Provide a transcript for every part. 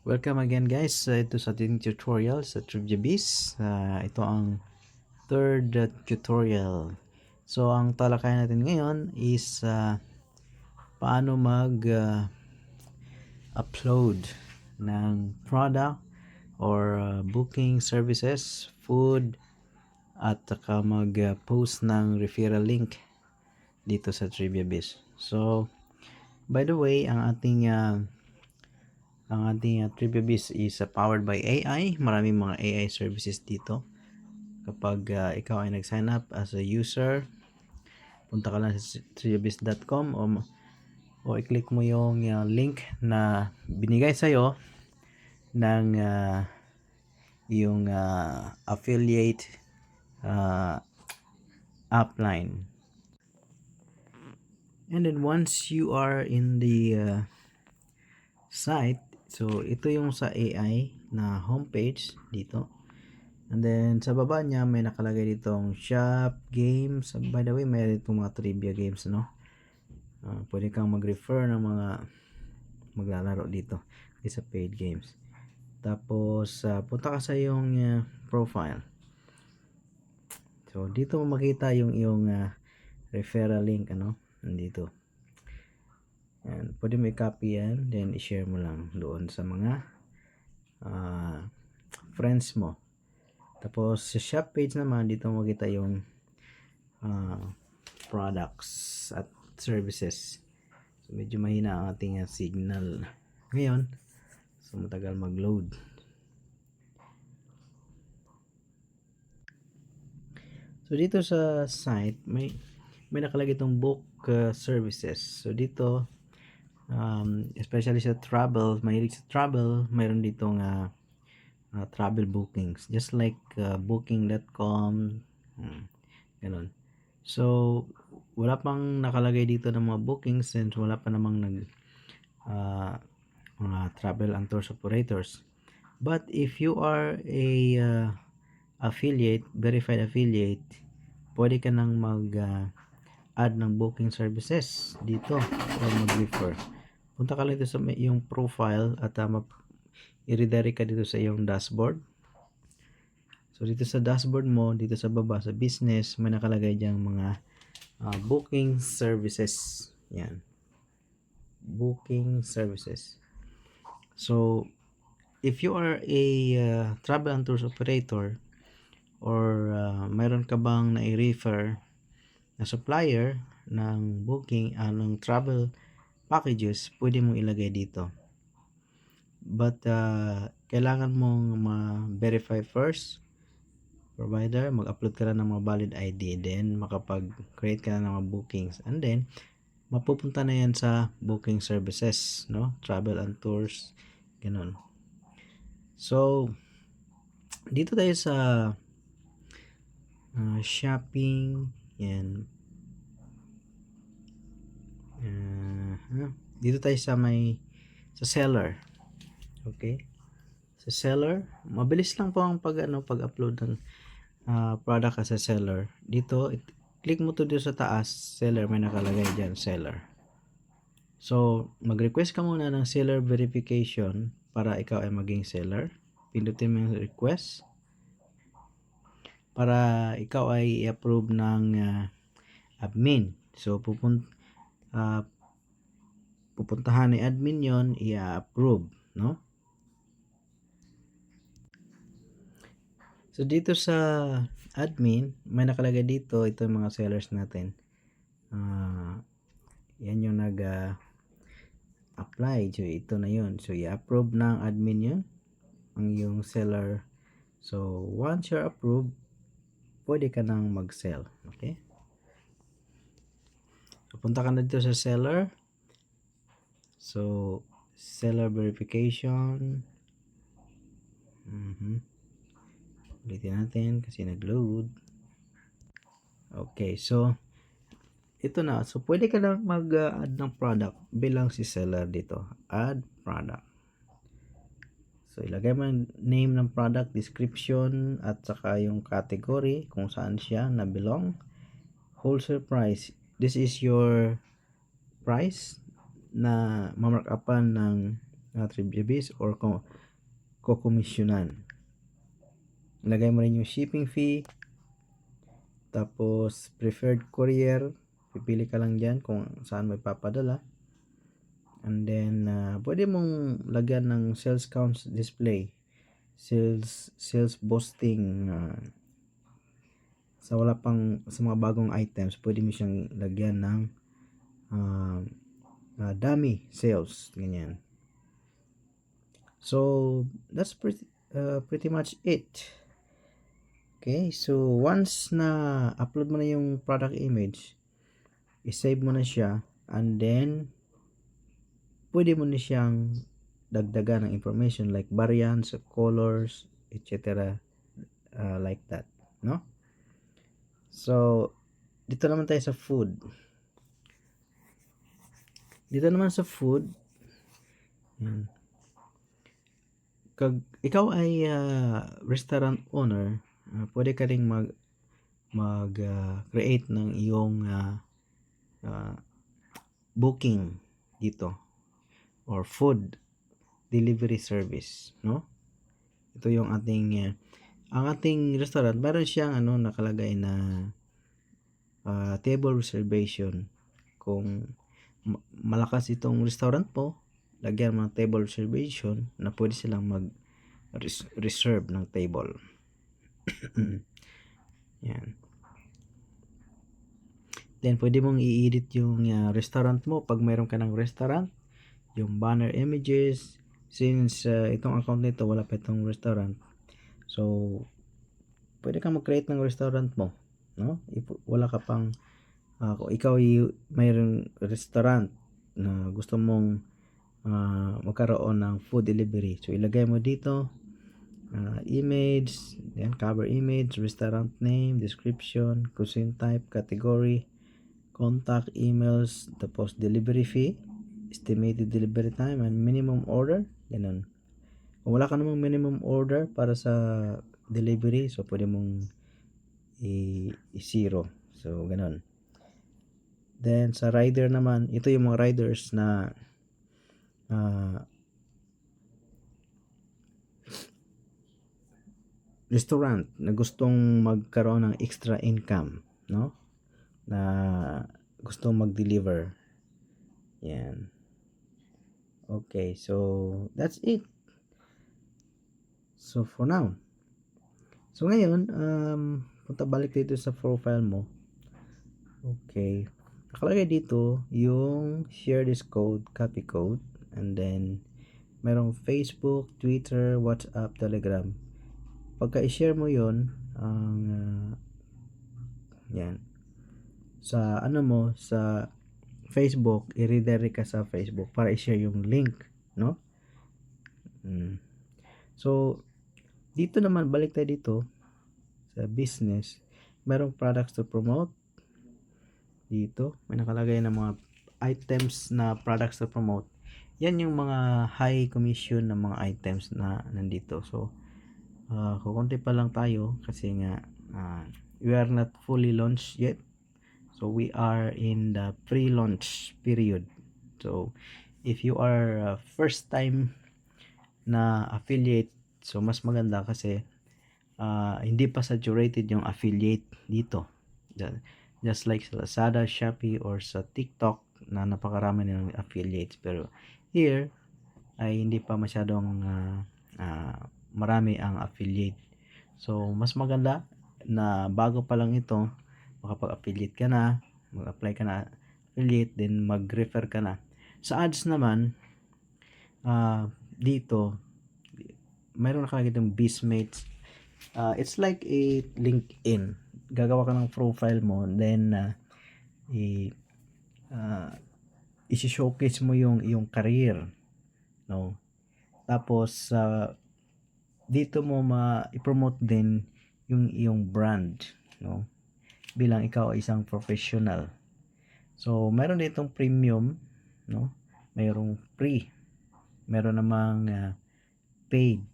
Welcome again guys, ito sa ating tutorial sa TriviaBiz. Ito ang third tutorial. So ang talakayan natin ngayon is paano upload ng product or booking services, food, at saka mag-post ng referral link dito sa TriviaBiz. So by the way, ang ating TriviaBiz is powered by AI. Maraming mga AI services dito. Kapag ikaw ay nag-sign up as a user, punta ka lang sa triviabiz.com o i-click mo yung link na binigay sa'yo ng yung affiliate upline. And then once you are in the site, so ito yung sa AI na homepage dito. And then sa baba niya may nakalagay ditong shop, games. By the way, may ditong mga trivia games, no? Pwede kang mag-refer ng mga maglalaro dito sa paid games. Tapos punta ka sa iyong profile. So dito mo makita yung iyong referral link, ano? Nandito. And pwede mo i-copy yan, then i-share mo lang doon sa mga friends mo. Tapos sa shop page naman, dito mo makita yung products at services. So medyo mahina ang ating signal ngayon, so matagal mag-load. So dito sa site may nakalagay itong book services. So dito especially sa travel, mahilig sa travel, mayroon ditong travel bookings, just like booking.com, ganun. So wala pang nakalagay dito ng mga bookings since wala pa namang mga travel and tours operators. But if you are a affiliate, verified affiliate, pwede ka nang add ng booking services dito or mag-refer. Punta ka lang dito sa iyong profile at i-redirect ka dito sa iyong dashboard. So dito sa dashboard mo, dito sa baba sa business, may nakalagay diyang mga booking services. Yan. Booking services. So if you are a travel and tours operator or mayroon ka bang na-refer na supplier ng booking ng travel packages, pwede mong ilagay dito. But kailangan mong ma-verify first provider, mag-upload ka lang ng mga valid ID, then makapag-create ka na ng mga bookings, and then mapupunta na yan sa booking services, no? Travel and tours, ganun. So dito tayo sa shopping, yan. Dito tayo sa sa seller. Okay? Sa seller, mabilis lang po ang pag-upload ng product sa seller. Dito, click mo to dito sa taas, seller, may nakalagay diyan, seller. So, mag-request ka muna ng seller verification para ikaw ay maging seller. Pindutin mo yung request para ikaw ay i-approve ng admin. So, pupuntahan ni admin yon, i-approve, no? So dito sa admin, may nakalagay dito, ito yung mga sellers natin. Yan yung apply. So ito na yun. So i-approve ng admin yun, ang yung seller. So once you're approved, pwede ka nang mag-sell. Okay? So punta ka na dito sa seller. So seller verification. Ulitin natin kasi nag-load. Okay, so ito na. So pwede ka lang mag-add ng product bilang si seller dito. Add product. So ilagay mo yung name ng product, description, at saka yung category kung saan siya na belong. Wholesale price. This is your price na mamark upan ng trivia base or kokomisyonan. Lagay mo rin yung shipping fee, tapos preferred courier, pipili ka lang dyan kung saan mo ipapadala. And then pwede mong lagyan ng sales counts display, sales boosting, sa mga bagong items pwede mo siyang lagyan ng dummy sales, ganyan. So that's pretty much it. Okay, so once na upload mo na yung product image, i-save mo na siya, and then pwede mo na siyang dagdagan ng information like variants, colors, etc. Like that, no? So dito naman tayo sa food. Dito naman sa food, kag ikaw ay restaurant owner, pwede ka ring create ng iyong booking dito or food delivery service, no? Ito yung ating ang ating restaurant, meron siyang nakalagay na table reservation. Kung malakas itong restaurant po, lagyan mo ng table reservation na pwede silang reserve ng table. Yan. Then pwede mong i-edit yung restaurant mo pag mayroon ka ng restaurant, yung banner images, since itong account nito wala pa itong restaurant. So pwede kang mag-create ng restaurant mo, no? Wala ka pang kung ikaw ay mayroong restaurant na gusto mong magkaroon ng food delivery, so ilagay mo dito image, then cover image, restaurant name, description, cuisine type, category, contact, emails, tapos delivery fee, estimated delivery time, and minimum order, ganun. Kung wala ka namang minimum order para sa delivery, so pwede mong i-zero, so ganun. Then sa rider naman, ito yung mga riders na restaurant na gustong magkaroon ng extra income, no? Na gustong mag-deliver. Yan. Okay, so that's it. So for now. So ngayon, punta balik dito sa profile mo. Okay. Nakalagay dito yung share this code, copy code, and then merong Facebook, Twitter, WhatsApp, Telegram. Pagka i-share mo yon yan sa sa Facebook, i-redirect ka sa Facebook para i-share yung link, no? So dito naman, balik tayo dito sa business, merong products to promote. Dito may nakalagay na mga items na products to promote. Yan yung mga high commission na mga items na nandito. So kukunti pa lang tayo kasi nga we are not fully launched yet. So we are in the pre-launch period. So if you are first time na affiliate, so mas maganda kasi hindi pa saturated yung affiliate dito. Just like sa Lazada, Shopee, or sa TikTok na napakarami ng affiliates. Pero here ay hindi pa masyadong marami ang affiliate. So mas maganda na bago pa lang ito, makapag-affiliate ka na, mag-apply ka na affiliate, then mag-refer ka na. Sa ads naman, dito mayroon nakalagay ditong Bizmates. It's like a LinkedIn. Gagawa ka ng profile mo, then i-showcase mo yung iyong career, no? Tapos dito mo i-promote din yung iyong brand, no? Bilang ikaw ay isang professional. So meron ditong premium, no? Mayroong free, meron namang paid.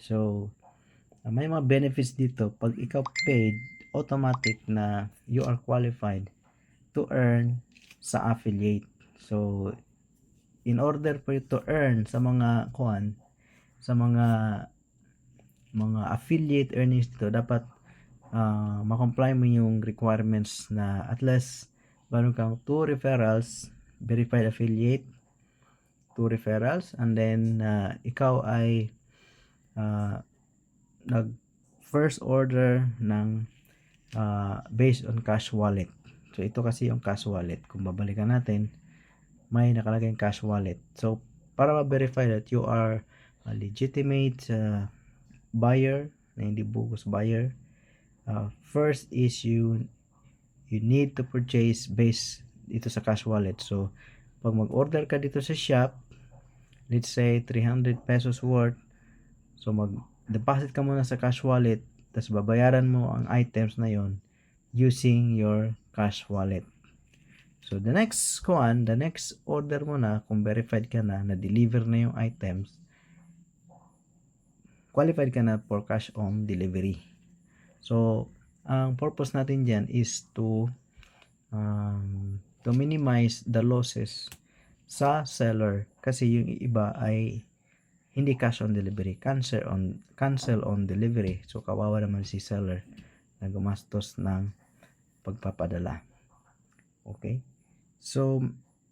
So may mga benefits dito. Pag ikaw paid, automatic na you are qualified to earn sa affiliate. So in order for you to earn sa mga kuan, sa mga affiliate earnings dito, dapat ma-comply mo yung requirements na at least meron kang 2 referrals, verified affiliate, 2 referrals, and then ikaw ay nag first order ng based on cash wallet. So ito kasi yung cash wallet. Kung babalikan natin, may nakalagay yung cash wallet. So para ma-verify that you are a legitimate buyer, na hindi bogus buyer, first is you need to purchase based dito sa cash wallet. So pag mag-order ka dito sa shop, let's say 300 pesos worth, so mag-deposit ka muna sa cash wallet, tapos babayaran mo ang items na yon using your cash wallet. So the next order mo na, kung verified ka na deliver na yung items, qualified ka na for cash on delivery. So ang purpose natin dyan is to minimize the losses sa seller, kasi yung iba ay hindi cash on delivery, cancel on delivery. So kawawa naman si seller na gumastos ng pagpapadala. Okay, so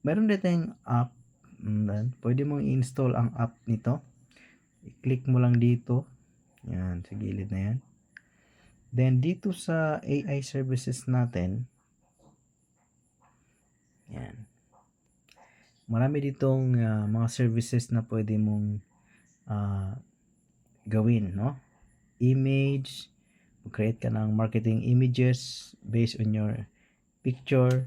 meron din tayong app, pwede mong i-install ang app nito. I-click mo lang dito, yan sa gilid na yan. Then dito sa AI services natin, yan, marami ditong mga services na pwede mong gawin, no? Image, create ka ng marketing images based on your picture.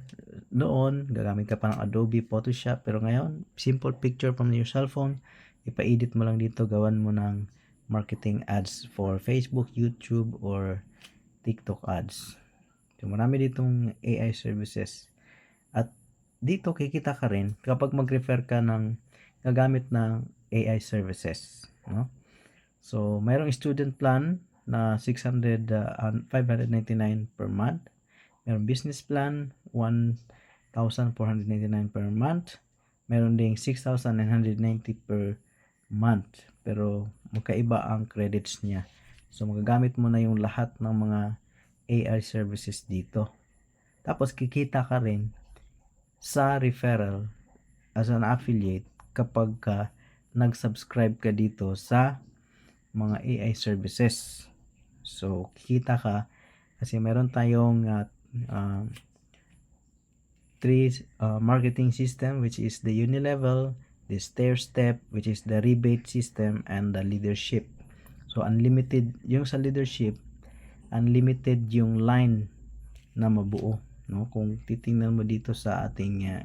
Noon gagamit ka pa ng Adobe Photoshop, pero ngayon simple picture from your cellphone, ipa-edit mo lang dito, gawan mo ng marketing ads for Facebook, YouTube, or TikTok ads. So marami ditong AI services, at dito kikita ka rin kapag mag-refer ka ng gagamit ng AI services, no? So mayroong student plan na 599 per month. Mayroong business plan 1,499 per month. Meron ding 6,990 per month, pero magkaiba ang credits niya. So magagamit mo na yung lahat ng mga AI services dito. Tapos kikita ka rin sa referral as an affiliate kapag nag-subscribe ka dito sa mga AI services. So kikita ka kasi meron tayong 3 marketing system, which is the Unilevel, the Stair Step, which is the rebate system, and the leadership. So unlimited yung sa leadership, unlimited yung line na mabuo, no? Kung titingnan mo dito sa ating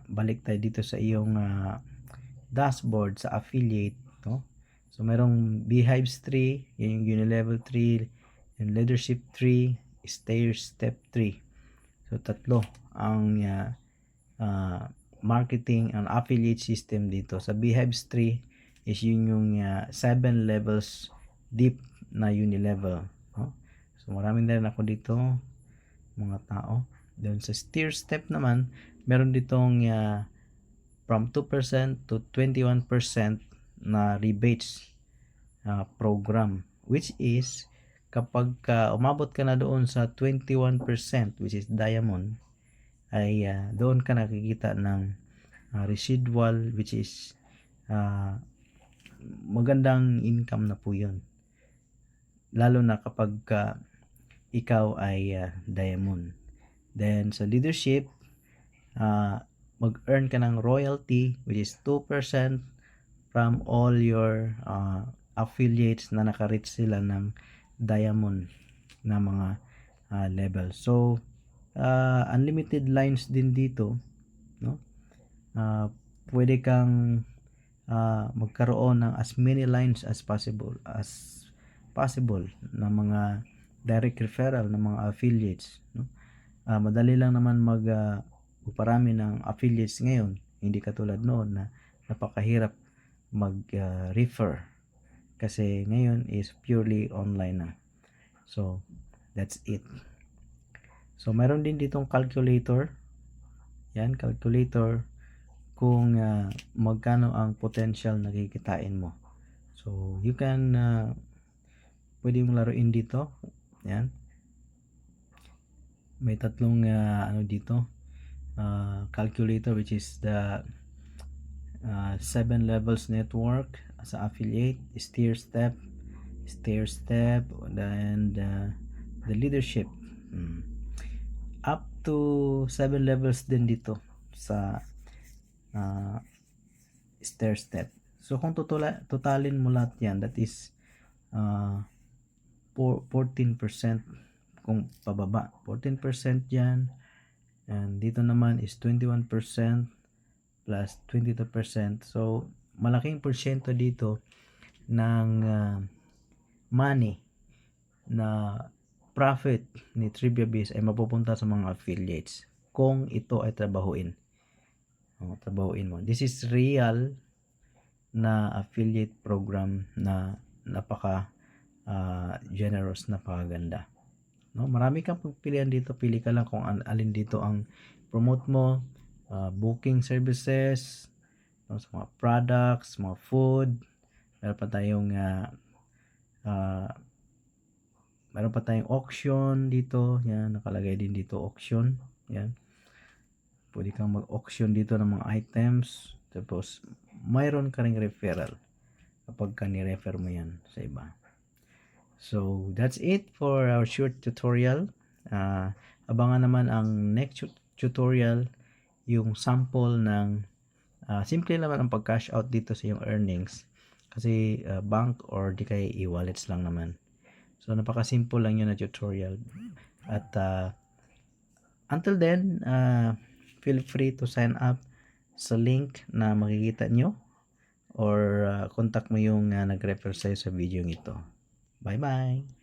balik tayo dito sa iyong dashboard sa affiliate, no? So merong Beehives 3, yan yung Unilevel 3, and leadership 3, Stair Step 3. So tatlo ang marketing and affiliate system dito. Sa Beehives 3 is yun yung 7 levels deep na Unilevel, no? So maraming na rin ako dito mga tao. Then sa Stair Step naman, meron ditong from 2% to 21% na rebates program, which is kapag umabot ka na doon sa 21%, which is diamond, ay doon ka nakikita ng residual, which is magandang income na po yun, lalo na kapag ikaw ay diamond. Then sa leadership, mag-earn ka ng royalty, which is 2% from all your affiliates na naka-reach sila ng diamond na mga level. So unlimited lines din dito, no? Pwede kang magkaroon ng as many lines as possible na mga direct referral ng mga affiliates, no? Madali lang naman magparami ng affiliates ngayon, hindi katulad noon na napakahirap mag-refer, kasi ngayon is purely online na. So that's it. So mayroon din ditong calculator, yan, calculator kung magkano ang potential na kikitain mo. So you can pwede mong laruin dito. Yan. May tatlong dito calculator, which is the 7 levels network sa affiliate, stair step, and the leadership. Up to 7 levels din dito sa stair step. So kung totalin mo lahat yan, that is 14% kung pababa. 14% yan. And dito naman is 21% plus 22%. So malaking porsyento dito ng money na profit ni TriviaBiz ay mapupunta sa mga affiliates kung ito ay trabahuin mo. This is real na affiliate program na napaka generous, napakaganda. No, marami kang pagpilian dito. Pili ka lang kung alin dito ang promote mo. Booking services, no, sa mga products, mga food. Meron pa tayong auction dito. Yan, nakalagay din dito auction. Yan. Pwede kang mag-auction dito ng mga items. Tapos mayroon ka ring referral kapag ka ni-refer mo yan sa iba. So that's it for our short tutorial. Abangan naman ang next tutorial, yung sample ng simple naman ang pag-cash out dito sa iyong earnings kasi bank or di kaya e-wallets lang naman. So napaka-simple lang yun na tutorial. At until then, feel free to sign up sa link na makikita nyo or contact mo yung nag-refer sa'yo sa video ito. Bye-bye!